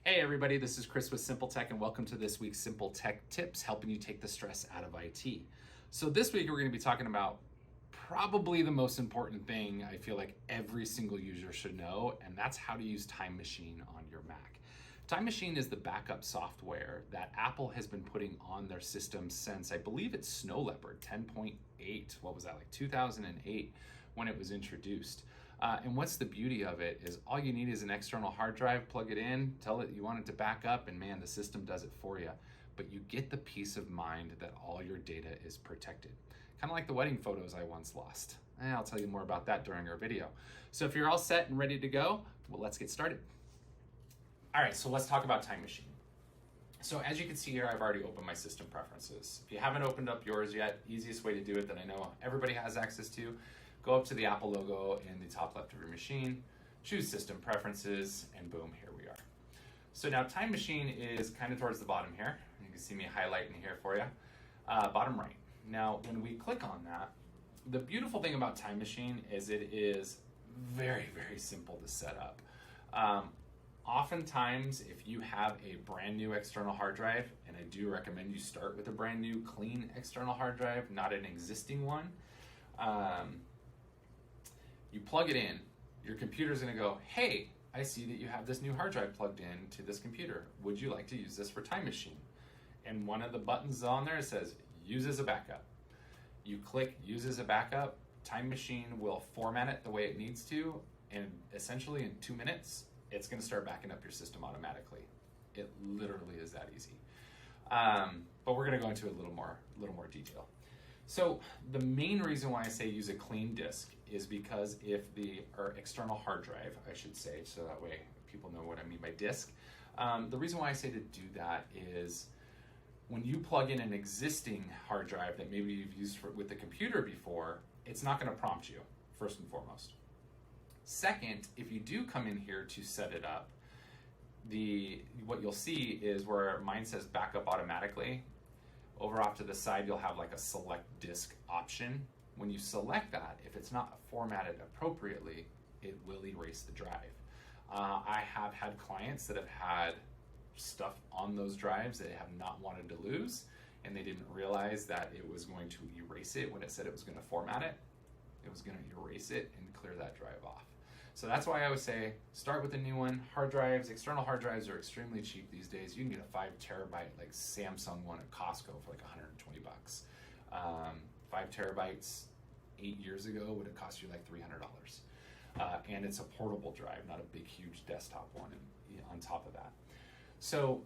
Hey everybody, this is Chris with Simple Tech and welcome to this week's Simple Tech Tips, helping you take the stress out of IT. So this week we're going to be talking about probably the most important thing I feel like every single user should know, and that's how to use Time Machine on your Mac. Time Machine is the backup software that Apple has been putting on their system since, I believe it's Snow Leopard 10.8, what was that, like 2008 when it was introduced. And what's the beauty of it is all you need is an external hard drive, plug it in, tell it you want it to back up, and man, the system does it for you. But you get the peace of mind that all your data is protected. Kind of like the wedding photos I once lost. I'll tell you more about that during our video. So if you're all set and ready to go, well, let's get started. All right, so let's talk about Time Machine. So as you can see here, I've already opened my system preferences. If you haven't opened up yours yet, easiest way to do it that I know everybody has access to, go up to the Apple logo in the top left of your machine, choose System Preferences, and boom, here we are. So now Time Machine is kind of towards the bottom here. You can see me highlighting here for you. Bottom right. Now, when we click on that, the beautiful thing about Time Machine is it is very, very simple to set up. Oftentimes, if you have a brand new external hard drive, and I do recommend you start with a brand new clean external hard drive, not an existing one, you plug it in, your computer's gonna go, hey, I see that you have this new hard drive plugged in to this computer. Would you like to use this for Time Machine? And one of the buttons on there says, use as a backup. You click use as a backup, Time Machine will format it the way it needs to, and essentially in 2 minutes, it's gonna start backing up your system automatically. It literally is that easy. But we're gonna go into a little more detail. So the main reason why I say use a clean disk is because if or external hard drive, I should say, so that way people know what I mean by disk. The reason why I say to do that is when you plug in an existing hard drive that maybe you've used with the computer before, it's not gonna prompt you, first and foremost. Second, if you do come in here to set it up, what you'll see is where mine says backup automatically. Over off to the side, you'll have like a select disk option. When you select that, if it's not formatted appropriately, it will erase the drive. I have had clients that have had stuff on those drives that they have not wanted to lose, and they didn't realize that it was going to erase it when it said it was going to format it. It was going to erase it and clear that drive off. So that's why I would say start with a new one. Hard drives, external hard drives are extremely cheap these days. You can get a 5 terabyte like Samsung one at Costco for like 120 bucks. 5 terabytes 8 years ago would have cost you like $300. And it's a portable drive, not a big, huge desktop one on top of that. So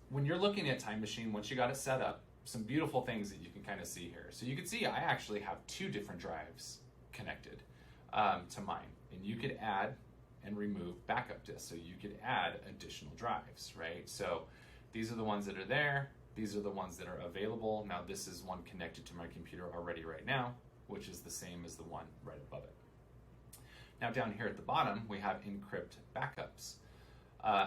when you're looking at Time Machine, once you got it set up, some beautiful things that you can kind of see here. So you can see I actually have 2 different drives connected to mine. And you could add and remove backup disks. So you could add additional drives, right? So these are the ones that are there. These are the ones that are available. Now this is one connected to my computer already right now, which is the same as the one right above it. Now down here at the bottom, we have encrypt backups.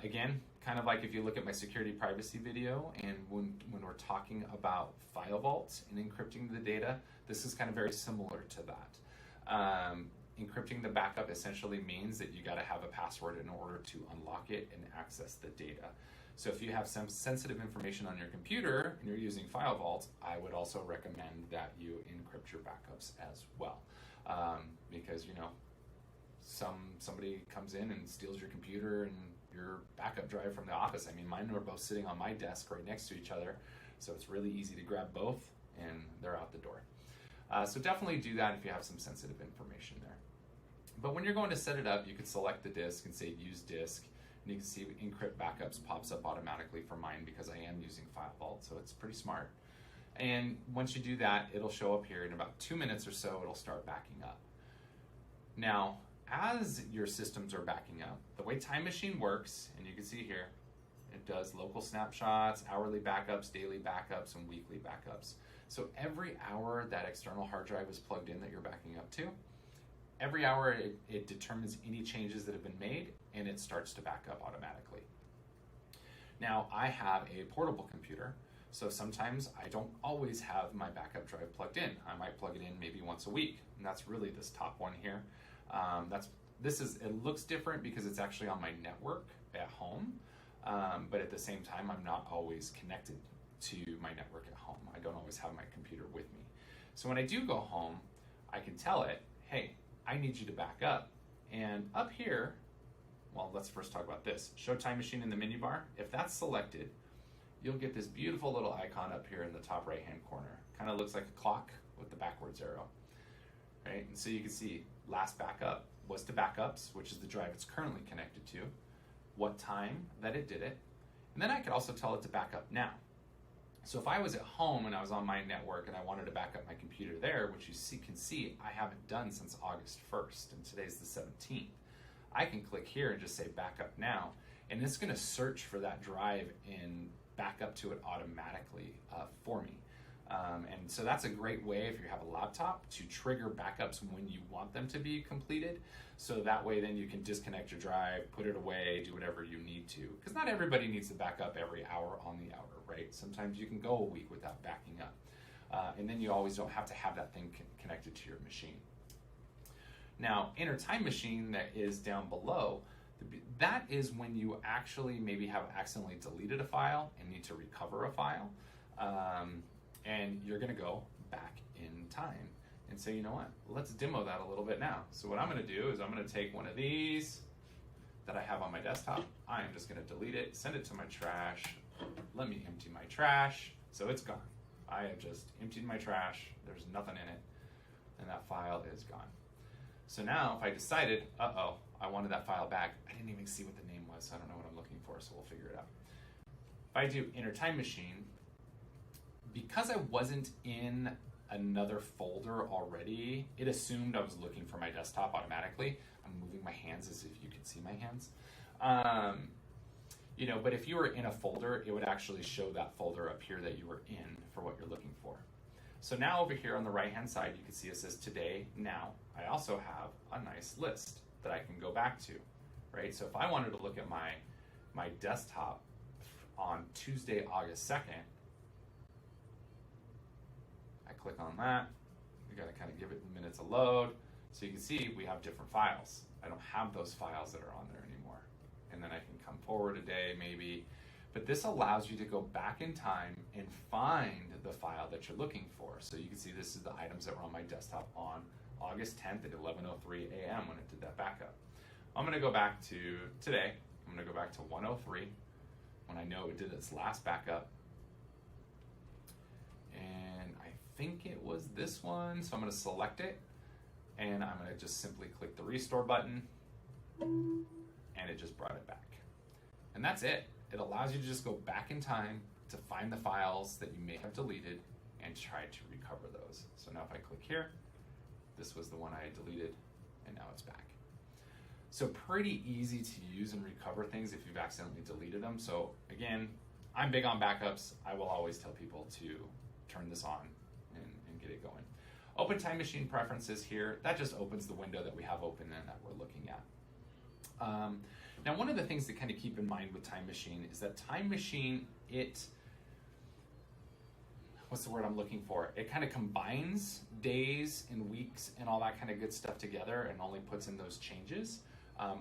Again, kind of like if you look at my security privacy video, and when we're talking about file vaults and encrypting the data, this is kind of very similar to that. Encrypting the backup essentially means that you got to have a password in order to unlock it and access the data. So if you have some sensitive information on your computer and you're using file vaults, I would also recommend that you encrypt your backups as well. Because somebody comes in and steals your computer and your backup drive from the office. I mean, mine are both sitting on my desk right next to each other, so it's really easy to grab both and they're out the door. So definitely do that if you have some sensitive information there. But when you're going to set it up, you can select the disk and say use disk, and you can see encrypt backups pops up automatically for mine because I am using File Vault, so it's pretty smart. And once you do that, it'll show up here in about 2 minutes or so, it'll start backing up. Now, as your systems are backing up, the way Time Machine works, and you can see here, it does local snapshots, hourly backups, daily backups, and weekly backups. So every hour that external hard drive is plugged in that you're backing up to, every hour it determines any changes that have been made and it starts to back up automatically. Now I have a portable computer, so sometimes I don't always have my backup drive plugged in. I might plug it in maybe once a week, and that's really this top one here. It looks different because it's actually on my network at home. but at the same time, I'm not always connected to my network at home. I don't always have my computer with me. So when I do go home, I can tell it, hey, I need you to back up. And up here, well, let's first talk about this. Show Time Machine in the menu bar. If that's selected, you'll get this beautiful little icon up here in the top right-hand corner. Kind of looks like a clock with the backwards arrow, right? And so you can see last backup was to backups, which is the drive it's currently connected to, what time that it did it, and then I could also tell it to back up now. So if I was at home and I was on my network and I wanted to back up my computer there, which you can see I haven't done since August 1st, and today's the 17th, I can click here and just say backup now, and it's going to search for that drive and back up to it automatically for me. And so that's a great way, if you have a laptop, to trigger backups when you want them to be completed. So that way then you can disconnect your drive, put it away, do whatever you need to. Because not everybody needs to back up every hour on the hour, right? Sometimes you can go a week without backing up. And then you always don't have to have that thing connected to your machine. Now, Enter Time Machine that is down below, that is when you actually maybe have accidentally deleted a file and need to recover a file. And you're going to go back in time and say, you know what, let's demo that a little bit now. So what I'm going to do is I'm going to take one of these that I have on my desktop. I am just going to delete it, send it to my trash. Let me empty my trash. So it's gone. I have just emptied my trash. There's nothing in it. And that file is gone. So now if I decided, I wanted that file back, I didn't even see what the name was, so I don't know what I'm looking for, so we'll figure it out. If I do Enter Time Machine, because I wasn't in another folder already, it assumed I was looking for my desktop automatically. I'm moving my hands as if you could see my hands. But if you were in a folder, it would actually show that folder up here that you were in for what you're looking for. So now over here on the right-hand side, you can see it says Today, Now. I also have a nice list that I can go back to, right? So if I wanted to look at my desktop on Tuesday, August 2nd, I click on that. We gotta kind of give it minutes to load. So you can see we have different files. I don't have those files that are on there anymore. And then I can come forward a day maybe. But this allows you to go back in time and find the file that you're looking for. So you can see this is the items that were on my desktop on August 10th at 11:03 a.m. when it did that backup. I'm gonna go back to today. I'm gonna go back to 1:03 when I know it did its last backup. And I think it was this one, so I'm gonna select it. And I'm gonna just simply click the restore button, and it just brought it back. And that's it. It allows you to just go back in time to find the files that you may have deleted and try to recover those. So now if I click here, this was the one I had deleted, and now it's back. So pretty easy to use and recover things if you've accidentally deleted them. So again, I'm big on backups. I will always tell people to turn this on and get it going. Open Time Machine preferences here. That just opens the window that we have open and that we're looking at. Now, one of the things to kind of keep in mind with Time Machine is that Time Machine, what's the word I'm looking for? It kind of combines days and weeks and all that kind of good stuff together and only puts in those changes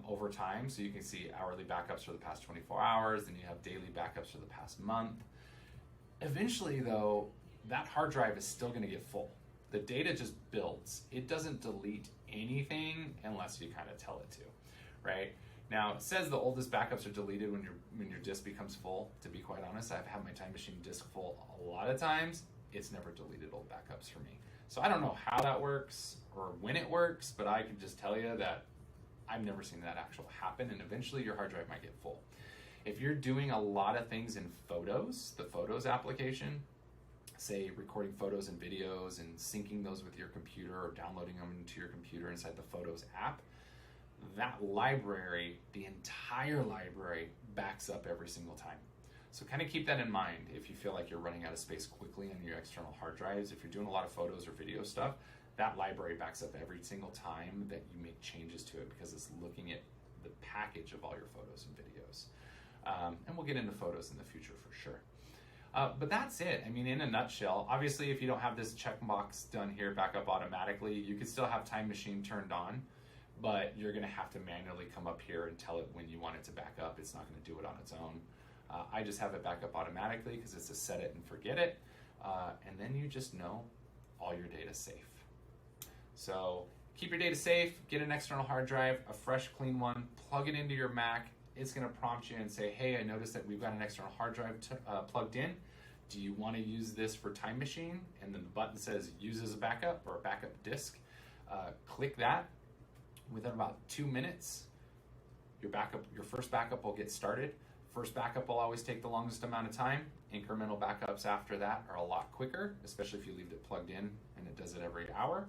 over time. So you can see hourly backups for the past 24 hours, and you have daily backups for the past month. Eventually, though, that hard drive is still going to get full. The data just builds. It doesn't delete anything unless you kind of tell it to, right? Now, it says the oldest backups are deleted when your disk becomes full. To be quite honest, I've had my Time Machine disk full a lot of times. It's never deleted old backups for me. So I don't know how that works or when it works, but I can just tell you that I've never seen that actually happen, and eventually your hard drive might get full. If you're doing a lot of things in Photos, the Photos application, say recording photos and videos and syncing those with your computer or downloading them into your computer inside the Photos app, that library, the entire library, backs up every single time. So kind of keep that in mind if you feel like you're running out of space quickly on your external hard drives. If you're doing a lot of photos or video stuff, that library backs up every single time that you make changes to it because it's looking at the package of all your photos and videos. And we'll get into photos in the future for sure. But that's it. I mean, in a nutshell, obviously if you don't have this checkbox done here, back up automatically, you can still have Time Machine turned on, but you're gonna have to manually come up here and tell it when you want it to back up. it's not going to do it on its own. I just have it back up automatically because it's a set it and forget it. And then you just know all your data's safe. So keep your data safe, get an external hard drive, a fresh, clean one, plug it into your Mac. It's going to prompt you and say, hey, I noticed that we've got an external hard drive plugged in. Do you want to use this for Time Machine? And then the button says use as a backup or a backup disk. Click that. Within about 2 minutes, your first backup will get started. First backup will always take the longest amount of time. Incremental backups after that are a lot quicker, especially if you leave it plugged in and it does it every hour.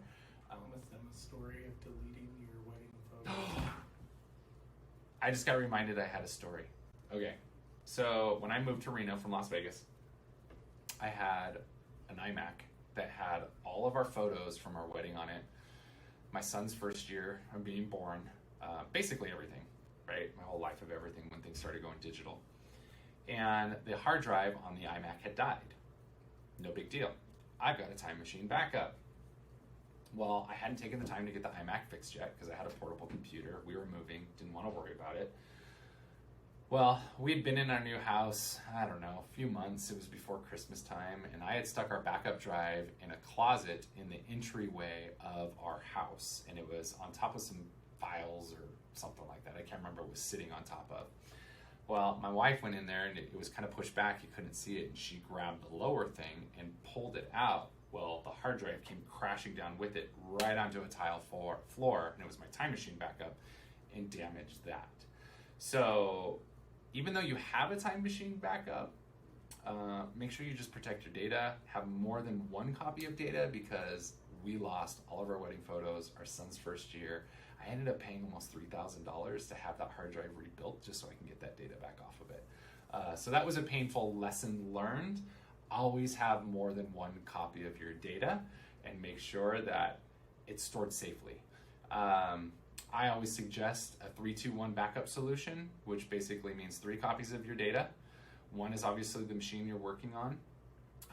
Promise them a story of deleting your wedding photos. I just got reminded I had a story. Okay, so when I moved to Reno from Las Vegas, I had an iMac that had all of our photos from our wedding on it, my son's first year of being born, basically everything, right? My whole life of everything when things started going digital. And the hard drive on the iMac had died. No big deal. I've got a Time Machine backup. Well, I hadn't taken the time to get the iMac fixed yet because I had a portable computer. We were moving, didn't want to worry about it. Well, we'd been in our new house, I don't know, a few months. It was before Christmas time, and I had stuck our backup drive in a closet in the entryway of our house, and it was on top of some files or something like that. I can't remember what it was sitting on top of. Well, my wife went in there, and it was kind of pushed back. You couldn't see it, and she grabbed the lower thing and pulled it out. Well, the hard drive came crashing down with it right onto a tile floor, and it was my Time Machine backup, and damaged that. So even though you have a Time Machine backup, make sure you just protect your data. Have more than one copy of data because we lost all of our wedding photos, our son's first year. I ended up paying almost $3,000 to have that hard drive rebuilt just so I can get that data back off of it. So that was a painful lesson learned. Always have more than one copy of your data and make sure that it's stored safely. I always suggest a 3-2-1 backup solution, which basically means 3 copies of your data. One is obviously the machine you're working on.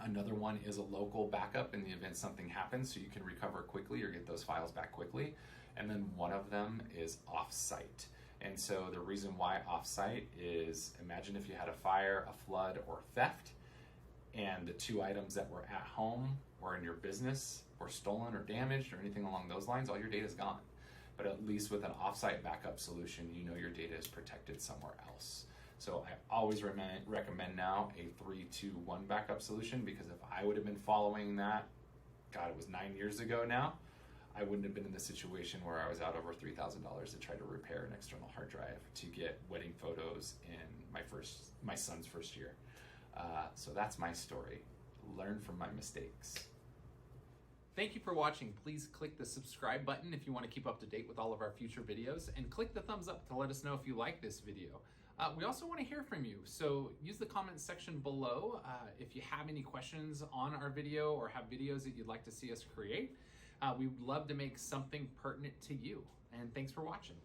Another one is a local backup in the event something happens so you can recover quickly or get those files back quickly. And then one of them is off-site. And so the reason why off-site is, imagine if you had a fire, a flood, or theft, and the 2 items that were at home or in your business were stolen or damaged or anything along those lines, all your data is gone. But at least with an off-site backup solution, you know your data is protected somewhere else. So I always recommend now a 3-2-1 backup solution because if I would have been following that, God, it was 9 years ago now, I wouldn't have been in the situation where I was out over $3,000 to try to repair an external hard drive to get wedding photos in my son's first year. So that's my story. Learn from my mistakes. Thank you for watching. Please click the subscribe button if you want to keep up to date with all of our future videos, and click the thumbs up to let us know if you like this video. We also want to hear from you, so use the comment section below if you have any questions on our video or have videos that you'd like to see us create. We'd love to make something pertinent to you, and thanks for watching.